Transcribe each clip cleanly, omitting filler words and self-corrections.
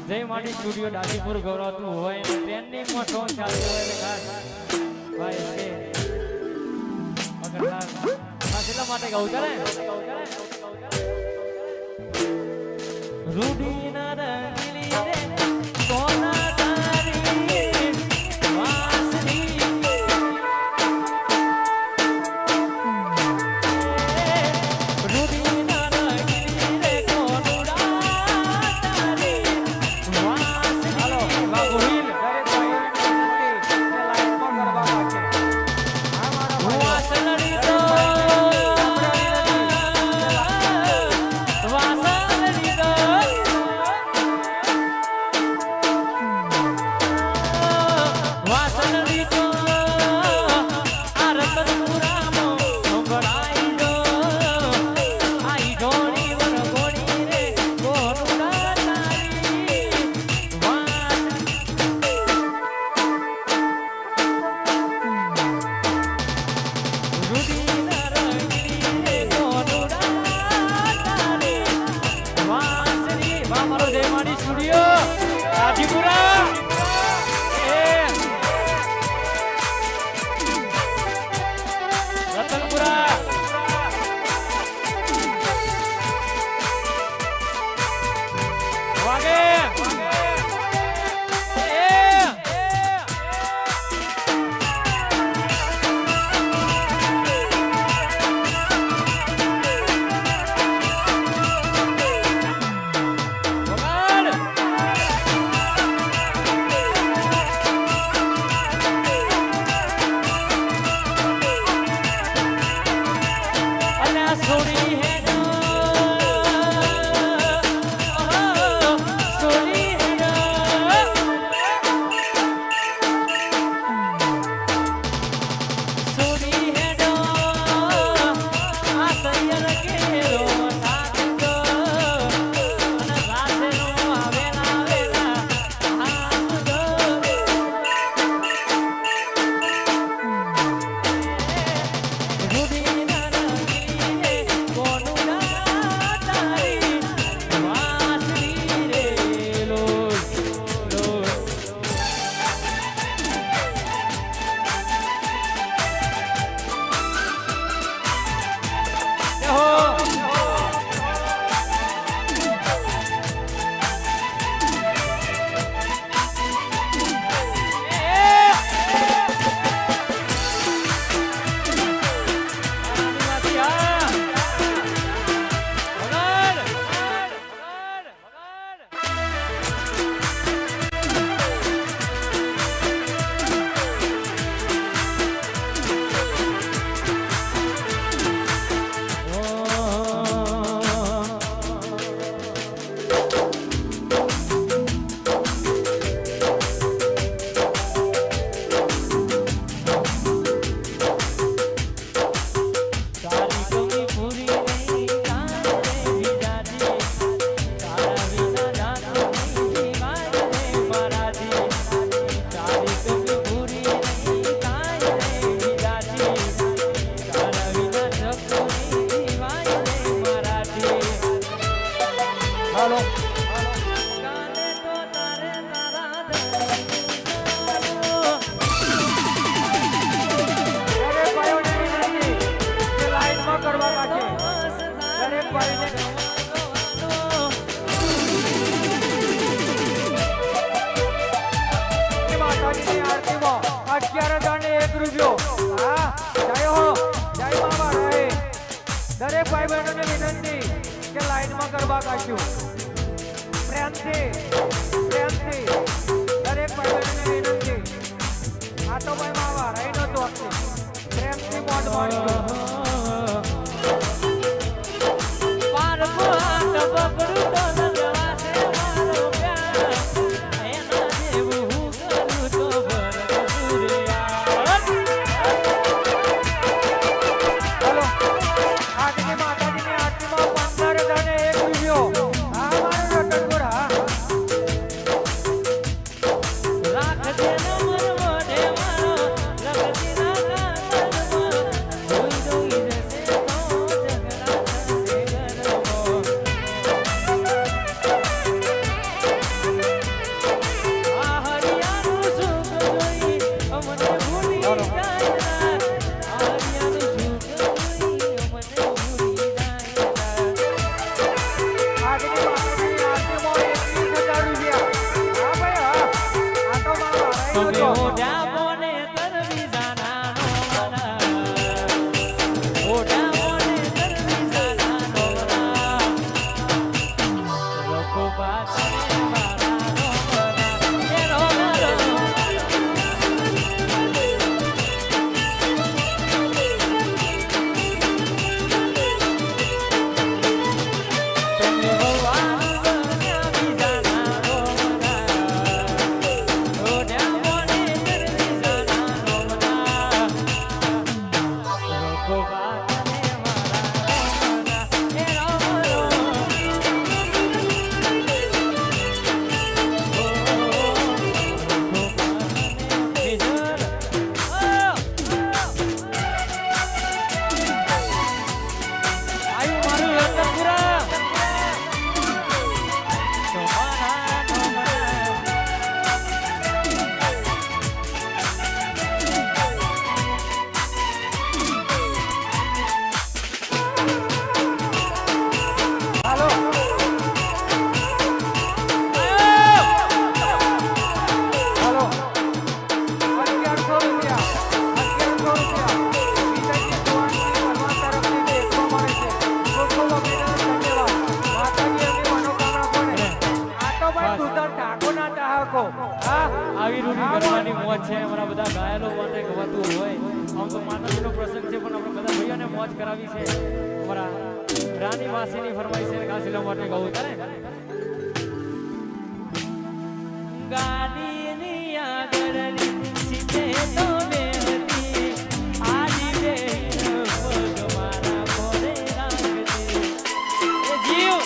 જય માડી સ્ટુડિયો દાદીપુર ગૌરવતું હોય અને ટ્રેનિંગમાં સોંગ ચાલતું હોય એટલે ખાસ ભાઈ છે અગર ખાસ એટલા માટે ગાઉં ચાલે રૂડીના રંગીલી રે સોના તારી વાસની રૂડીના રંગીલી રે કોનુડા તારી વાસની હાલો વાગોહિલ દરેક ભાઈ લાઈનમાં કરવા છે આ મારા વાસની તો દરેક ભાઈ બહેનોને વિનંતી કે લાઈનમાં ગરબા ગાશું પ્રેમથી દરેક ભાઈ બહેનોને વિનંતી આ તો ભાઈ માવા રહી નતો પ્રેમથી મોઢ માણજો આવ્યો તમે તો ઓઢ્યા બોને તરવી જાનાનો વરા. ઓઢ્યા બોને તરવી જાનાનો વરા. લોકો પાછળ મારાનો વરા. એનો વરો. તમે ભગવાન બન્યા બીજાનાનો વરા. ઓઢ્યા બોને તરવી જાનાનો વરા. લોકો પાછળ મારાનો વરા. એનો વરો. હાલો 1100 રૂપિયા વિજયજી ચૌહાણની પરમાર તરફથી દેખવા મળે છે. ખૂબ ખૂબ અભિનંદન, ધન્યવાદ. માતાજી એમની મનોકામના પૂર્ણ. આ તો ભાઈ સુધર ઠાકોરના ચાહકો. હા આવી રૂઢી કરવાની મોજ છે અમારા બધા ઘાયલો માટે ગવાતું હોય. આમ તો માતાજીનો પ્રસંગ છે પણ આપણે બધા ભાઈઓને મોજ કરાવી છે. અમારા રાની વાસીની ફરમાઈશ છે ઘાસીલા માટે ગાવું તારે. ગાડીની આગળની સીટે તો બેહતી, આજી બેહીને પગ મારા મોઢે રાખતી. એ જીવ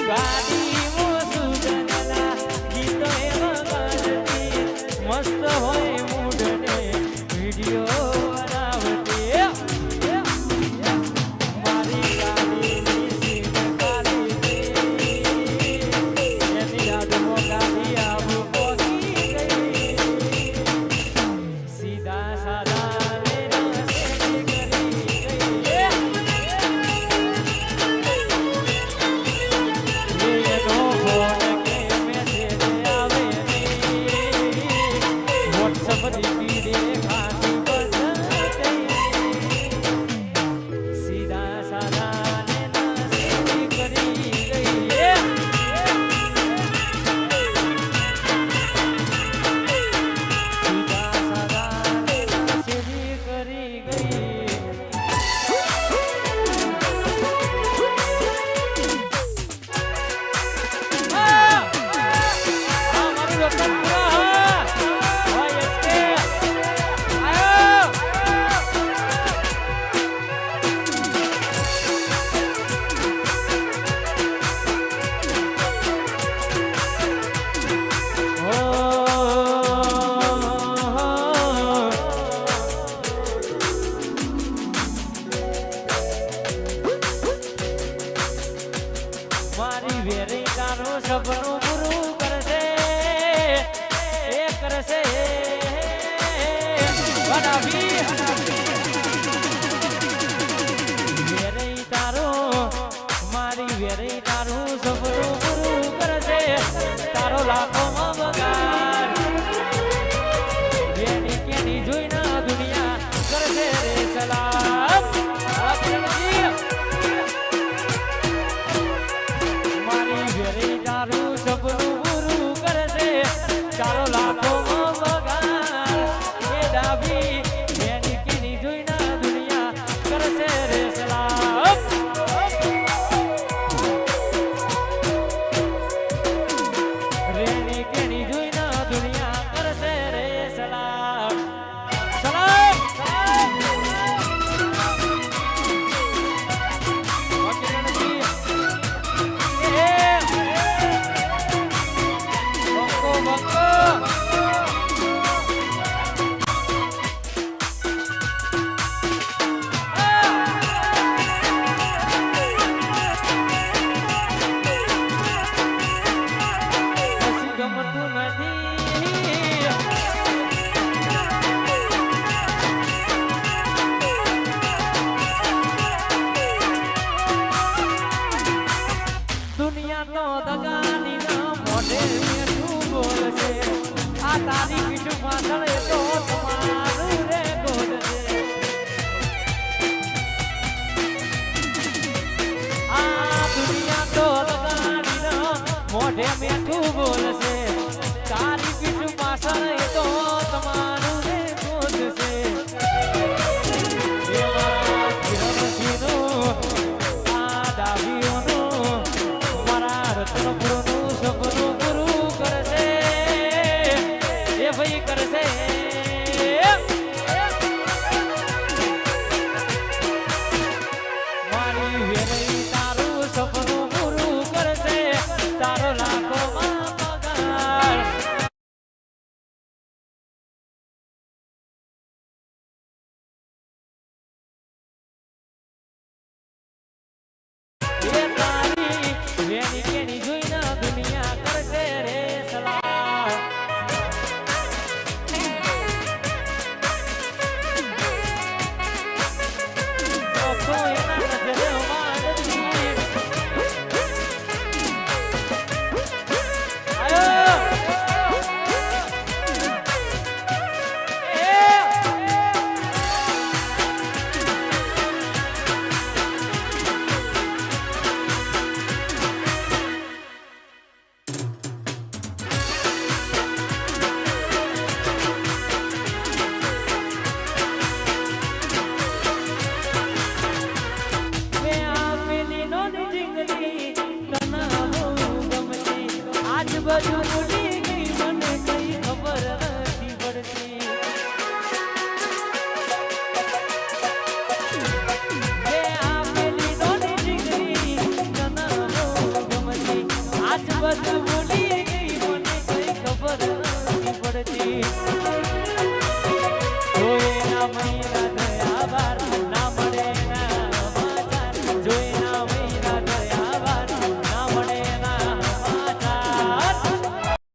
ગાડીમાં સુગંધના ગીતો એવા ગાતી, મસ્ત હોય મૂડને વિડીયો બનાવતી. મારી ગાડીની સીટ ખાલી એની યાદમાં ગાડી આવું પહોંચી ગઈ. સીધા સાદા લેના સેટ કરી ગઈ. એનો ફોન કે મેસેજ આવે નહીં, WhatsApp દીપી દેખાતી બદલતી. સીધા સાદા લેના સેટ કરી ગઈ. સીધા સાદા લેના સેટ કરી ગઈ. મારું રતન પુરા હોય એસકે આયો. મારી વેરી તારું સપનું પૂરું કરશે, એ કરશે. બનાવી વેરી તારું, મારી વેરી તારું સપનું પૂરું કરશે. તારો લાખોમાં બગાડ વેણી કેની જોઈને દુનિયા કરશે રે સલામ. મારી વેરી તારું સપનું પૂરું કરશે. તારો લાખોમાં બગાડ એ ડાબી વેણી કેની જોઈને દુનિયા કરશે રે સલામ. વેણી કેની જોઈને દુનિયા કરશે રે સલામ. સલામ ગમતું નથી. દુનિયા તો દગાની ના મોઢે બેઠું બોલશે આ તારી પીઠ પાછળ એ તો તમારું રે ગોદ છે આ દુનિયા તો લગાડીને મોઢે મીઠું બોલશે તારી પીઠ પાછળ એ તો તમારું રે ગોદ છે એ મારા કિરણજીનું આ ડાબીઓનું મારા રત્નપુરનું સપનું પૂરું કરશે એ ભાઈ કરશે મારી વેરી તારું સપનું પૂરું કરશે તારો લાખોમાં પગાર એ તારી વેરી કેની જોઈને દુનિયા કરશે રે સલાહ તો એના નજરે મારતી આયો મે આપેલી નોની જિંદગી તને બહુ ગમતી આજ બધું ભૂલી ગઈ મને કઈ ખબર નથી પડતી મે આપેલી નોની જિંદગી તને બહુ ગમતી આજ બધું ભૂલી ગઈ મને કઈ ખબર નથી પડતી